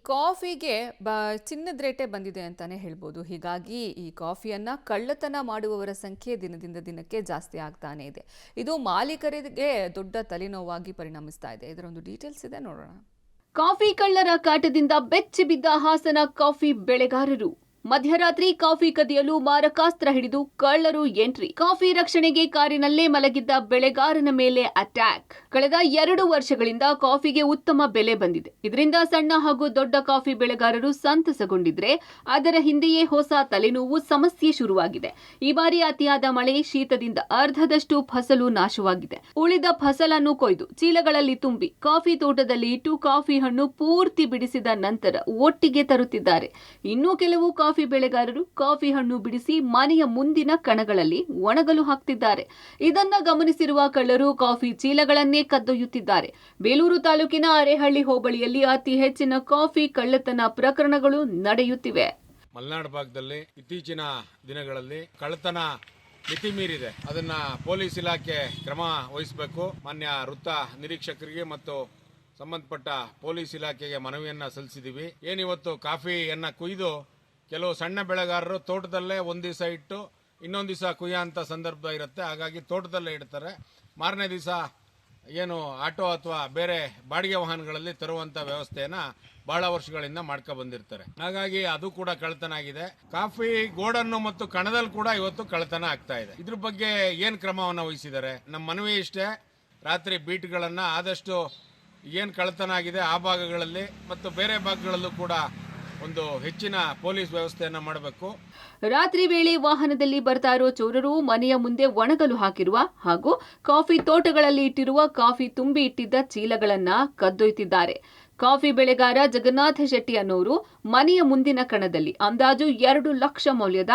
ಕಾಫಿಗೆ ಚಿನ್ನದ ರೇಟೇ ಬಂದಿದೆ ಅಂತಾನೆ ಹೇಳ್ಬೋದು. ಹೀಗಾಗಿ ಈ ಕಾಫಿಯನ್ನ ಕಳ್ಳತನ ಮಾಡುವವರ ಸಂಖ್ಯೆ ದಿನದಿಂದ ದಿನಕ್ಕೆ ಜಾಸ್ತಿ ಆಗ್ತಾನೆ ಇದೆ. ಇದು ಮಾಲೀಕರಿಗೆ ದೊಡ್ಡ ತಲೆನೋವಾಗಿ ಪರಿಣಮಿಸ್ತಾ ಇದೆ. ಇದರೊಂದು ಡೀಟೇಲ್ಸ್ ಇದೆ, ನೋಡೋಣ. ಕಾಫಿ ಕಳ್ಳರ ಕಾಟದಿಂದ ಬೆಚ್ಚಿ ಬಿದ್ದ ಹಾಸನ ಕಾಫಿ ಬೆಳೆಗಾರರು. ಮಧ್ಯರಾತ್ರಿ ಕಾಫಿ ಕದಿಯಲು ಮಾರಕಾಸ್ತ್ರ ಹಿಡಿದು ಕಳ್ಳರು ಎಂಟ್ರಿ. ಕಾಫಿ ರಕ್ಷಣೆಗೆ ಕಾರಿನಲ್ಲೇ ಮಲಗಿದ್ದ ಬೆಳೆಗಾರನ ಮೇಲೆ ಅಟ್ಯಾಕ್. ಕಳೆದ 2 ವರ್ಷಗಳಿಂದ ಕಾಫಿಗೆ ಉತ್ತಮ ಬೆಲೆ ಬಂದಿದೆ. ಇದರಿಂದ ಸಣ್ಣ ಹಾಗೂ ದೊಡ್ಡ ಕಾಫಿ ಬೆಳೆಗಾರರು ಸಂತಸಗೊಂಡಿದ್ರೆ, ಅದರ ಹಿಂದೆಯೇ ಹೊಸ ತಲೆನೋವು ಸಮಸ್ಯೆ ಶುರುವಾಗಿದೆ. ಈ ಬಾರಿ ಅತಿಯಾದ ಮಳೆ, ಶೀತದಿಂದ ಅರ್ಧದಷ್ಟು ಫಸಲು ನಾಶವಾಗಿದೆ. ಉಳಿದ ಫಸಲನ್ನು ಕೊಯ್ದು ಚೀಲಗಳಲ್ಲಿ ತುಂಬಿ ಕಾಫಿ ತೋಟದಲ್ಲಿ ಇಟ್ಟು ಕಾಫಿ ಹಣ್ಣು ಪೂರ್ತಿ ಬಿಡಿಸಿದ ನಂತರ ಒಟ್ಟಿಗೆ ತರುತ್ತಿದ್ದಾರೆ. ಇನ್ನೂ ಕೆಲವು ಕಾಫಿ ಬೆಳೆಗಾರರು ಕಾಫಿ ಹಣ್ಣು ಬಿಡಿಸಿ ಮನೆಯ ಮುಂದಿನ ಕಣಗಳಲ್ಲಿ ಒಣಗಲು ಹಾಕ್ತಿದ್ದಾರೆ. ಇದನ್ನ ಗಮನಿಸಿರುವ ಕಳ್ಳರು ಕಾಫಿ ಚೀಲಗಳನ್ನೇ ಕದ್ದೊಯ್ಯುತ್ತಿದ್ದಾರೆ. ಬೇಲೂರು ತಾಲೂಕಿನ ಅರೇಹಳ್ಳಿ ಹೋಬಳಿಯಲ್ಲಿ ಅತಿ ಹೆಚ್ಚಿನ ಕಾಫಿ ಕಳ್ಳತನ ಪ್ರಕರಣಗಳು ನಡೆಯುತ್ತಿವೆ. ಮಲೆನಾಡು ಭಾಗದಲ್ಲಿ ಇತ್ತೀಚಿನ ದಿನಗಳಲ್ಲಿ ಕಳ್ಳತನ ಮಿತಿ ಮೀರಿದೆ. ಅದನ್ನ ಪೊಲೀಸ್ ಇಲಾಖೆ ಕ್ರಮ ವಹಿಸಬೇಕು. ಮಾನ್ಯ ವೃತ್ತ ನಿರೀಕ್ಷಕರಿಗೆ ಮತ್ತು ಸಂಬಂಧಪಟ್ಟ ಪೊಲೀಸ್ ಇಲಾಖೆಗೆ ಮನವಿಯನ್ನ ಸಲ್ಲಿಸಿದೀವಿ. ಏನಿವತ್ತು ಕಾಫಿಯನ್ನ ಕುಯ್ದು ಕೆಲವು ಸಣ್ಣ ಬೆಳೆಗಾರರು ತೋಟದಲ್ಲೇ ಒಂದು ದಿವಸ ಇಟ್ಟು ಇನ್ನೊಂದು ದಿವಸ ಕುಯ್ಯೋ ಅಂತ ಸಂದರ್ಭ ಇರುತ್ತೆ. ಹಾಗಾಗಿ ತೋಟದಲ್ಲೇ ಇಡ್ತಾರೆ. ಮಾರನೇ ದಿವಸ ಏನು ಆಟೋ ಅಥವಾ ಬೇರೆ ಬಾಡಿಗೆ ವಾಹನಗಳಲ್ಲಿ ತರುವಂತ ವ್ಯವಸ್ಥೆಯನ್ನ ಬಹಳ ವರ್ಷಗಳಿಂದ ಮಾಡ್ಕೊ ಬಂದಿರ್ತಾರೆ. ಹಾಗಾಗಿ ಅದು ಕೂಡ ಕಳ್ಳತನ ಆಗಿದೆ. ಕಾಫಿ ಗೋಡನ್ನು ಮತ್ತು ಕಣದಲ್ಲಿ ಕೂಡ ಇವತ್ತು ಕಳ್ಳತನ ಆಗ್ತಾ ಇದೆ. ಇದ್ರ ಬಗ್ಗೆ ಏನ್ ಕ್ರಮವನ್ನು ವಹಿಸಿದ್ದಾರೆ? ನಮ್ಮ ಮನವಿ ಇಷ್ಟೇ, ರಾತ್ರಿ ಬೀಟ್ಗಳನ್ನ ಆದಷ್ಟು ಏನ್ ಕಳ್ಳತನ ಆಗಿದೆ ಆ ಭಾಗಗಳಲ್ಲಿ ಮತ್ತು ಬೇರೆ ಭಾಗಗಳಲ್ಲೂ ಕೂಡ ಒಂದು ಹೆಚ್ಚಿನ ಪೊಲೀಸ್ ವ್ಯವಸ್ಥೆಯನ್ನ ಮಾಡಬೇಕು. ರಾತ್ರಿ ವೇಳೆ ವಾಹನದಲ್ಲಿ ಬರ್ತಾ ಇರೋ ಚೋರರು ಮನೆಯ ಮುಂದೆ ಒಣಗಲು ಹಾಕಿರುವ ಹಾಗೂ ಕಾಫಿ ತೋಟಗಳಲ್ಲಿ ಇಟ್ಟಿರುವ ಕಾಫಿ ತುಂಬಿ ಇಟ್ಟಿದ್ದ ಚೀಲಗಳನ್ನ ಕದ್ದೊಯ್ತಿದ್ದಾರೆ. ಕಾಫಿ ಬೆಳೆಗಾರ ಜಗನ್ನಾಥ ಶೆಟ್ಟಿ ಅನ್ನೋರು ಮನೆಯ ಮುಂದಿನ ಕಣದಲ್ಲಿ ಅಂದಾಜು 2 ಲಕ್ಷ ಮೌಲ್ಯದ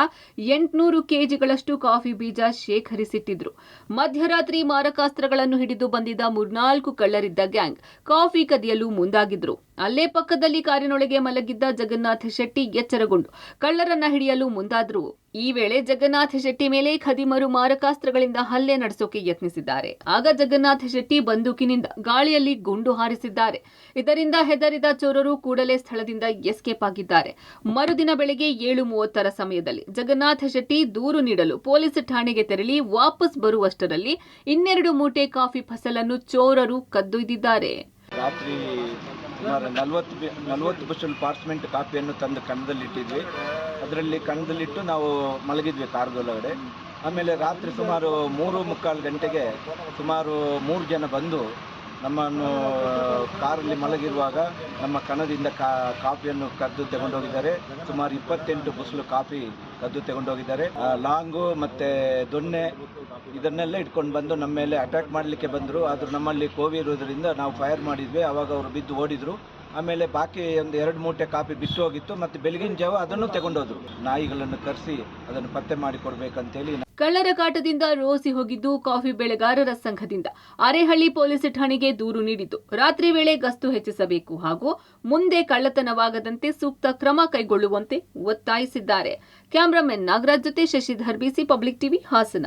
800 ಕೆಜಿಗಳಷ್ಟು ಕಾಫಿ ಬೀಜ ಶೇಖರಿಸಿಟ್ಟಿದ್ರು. ಮಧ್ಯರಾತ್ರಿ ಮಾರಕಾಸ್ತ್ರಗಳನ್ನು ಹಿಡಿದು ಬಂದಿದ್ದ 3-4 ಕಳ್ಳರಿದ್ದ ಗ್ಯಾಂಗ್ ಕಾಫಿ ಕದಿಯಲು ಮುಂದಾಗಿದ್ರು. ಅಲ್ಲೇ ಪಕ್ಕದಲ್ಲಿ ಕಾರಿನೊಳಗೆ ಮಲಗಿದ್ದ ಜಗನ್ನಾಥ ಶೆಟ್ಟಿ ಎಚ್ಚರಗೊಂಡು ಕಳ್ಳರನ್ನ ಹಿಡಿಯಲು ಮುಂದಾದ್ರು. ಈ ವೇಳೆ ಜಗನ್ನಾಥ ಶೆಟ್ಟಿ ಮೇಲೆ ಖದೀಮರು ಮಾರಕಾಸ್ತ್ರಗಳಿಂದ ಹಲ್ಲೆ ನಡೆಸೋಕೆ ಯತ್ನಿಸಿದ್ದಾರೆ. ಆಗ ಜಗನ್ನಾಥ ಶೆಟ್ಟಿ ಬಂದೂಕಿನಿಂದ ಗಾಳಿಯಲ್ಲಿ ಗುಂಡು ಹಾರಿಸಿದ್ದಾರೆ. ಇದರಿಂದ ಹೆದರಿದ ಚೋರರು ಕೂಡಲೇ ಸ್ಥಳದಿಂದ ಎಸ್ಕೇಪ್ ಆಗಿದ್ದಾರೆ. ಮರುದಿನ ಬೆಳಗ್ಗೆ 7:30 ಸಮಯದಲ್ಲಿ ಜಗನ್ನಾಥ ಶೆಟ್ಟಿ ದೂರು ನೀಡಲು ಪೊಲೀಸ್ ಠಾಣೆಗೆ ತೆರಳಿ ವಾಪಸ್ ಬರುವಷ್ಟರಲ್ಲಿ 2 ಮೂಟೆ ಕಾಫಿ ಫಸಲನ್ನು ಚೋರರು ಕದ್ದೊಯ್ದಿದ್ದಾರೆ. ರಾತ್ರಿ ಸುಮಾರು 40 ಬುಷಲ್ ಪಾರ್ಚ್ಮೆಂಟ್ ಕಾಫಿಯನ್ನು ತಂದು ಕಣದಲ್ಲಿಟ್ಟಿದ್ವಿ. ಅದರಲ್ಲಿ ಕಣದಲ್ಲಿಟ್ಟು ನಾವು ಮಲಗಿದ್ವಿ ಕಾರ್ದೊಳಗಡೆ. ಆಮೇಲೆ ರಾತ್ರಿ ಸುಮಾರು 3:45 ಗಂಟೆಗೆ ಸುಮಾರು 3 ಜನ ಬಂದು ನಮ್ಮನ್ನು ಕಾರಲ್ಲಿ ಮಲಗಿರುವಾಗ ನಮ್ಮ ಕಣದಿಂದ ಕಾಫಿಯನ್ನು ಕದ್ದು ತಗೊಂಡೋಗಿದ್ದಾರೆ. ಸುಮಾರು 28 ಬುಸ್ಲು ಕಾಫಿ ಕದ್ದು ತಗೊಂಡೋಗಿದ್ದಾರೆ. ಲಾಂಗು ಮತ್ತು ದೊಣ್ಣೆ ಇದನ್ನೆಲ್ಲ ಇಟ್ಕೊಂಡು ಬಂದು ನಮ್ಮ ಮೇಲೆ ಅಟ್ಯಾಕ್ ಮಾಡಲಿಕ್ಕೆ ಬಂದರು. ಆದರೂ ನಮ್ಮಲ್ಲಿ ಕೋವಿ ಇರೋದ್ರಿಂದ ನಾವು ಫೈರ್ ಮಾಡಿದ್ವಿ. ಆವಾಗ ಅವರು ಬಿದ್ದು ಓಡಿದರು. ಆಮೇಲೆ ಬಾಕಿ ಒಂದು 2 ಮೂಟೆ ಕಾಫಿ ಬಿಟ್ಟು ಹೋಗಿತ್ತು. ಮತ್ತು ಬೆಳಗಿನ ಜಾವ ಅದನ್ನು ತಗೊಂಡೋದ್ರು. ನಾಯಿಗಳನ್ನು ಕರೆಸಿ ಅದನ್ನು ಪತ್ತೆ ಮಾಡಿ ಕೊಡ್ಬೇಕಂತೇಳಿ. ಕಳ್ಳರ ಕಾಟದಿಂದ ರೋಸಿ ಹೋಗಿದ್ದು ಕಾಫಿ ಬೆಳೆಗಾರರ ಸಂಘದಿಂದ ಅರೇಹಳ್ಳಿ ಪೊಲೀಸ್ ಠಾಣೆಗೆ ದೂರು ನೀಡಿದ್ದು, ರಾತ್ರಿ ವೇಳೆ ಗಸ್ತು ಹೆಚ್ಚಿಸಬೇಕು ಹಾಗೂ ಮುಂದೆ ಕಳ್ಳತನವಾಗದಂತೆ ಸೂಕ್ತ ಕ್ರಮ ಕೈಗೊಳ್ಳುವಂತೆ ಒತ್ತಾಯಿಸಿದ್ದಾರೆ. ಕ್ಯಾಮರಾಮನ್ ನಾಗರಾಜ್ ಜೊತೆ ಶಶಿಧರ್, ಬಿಸಿ ಪಬ್ಲಿಕ್ ಟಿವಿ, ಹಾಸನ.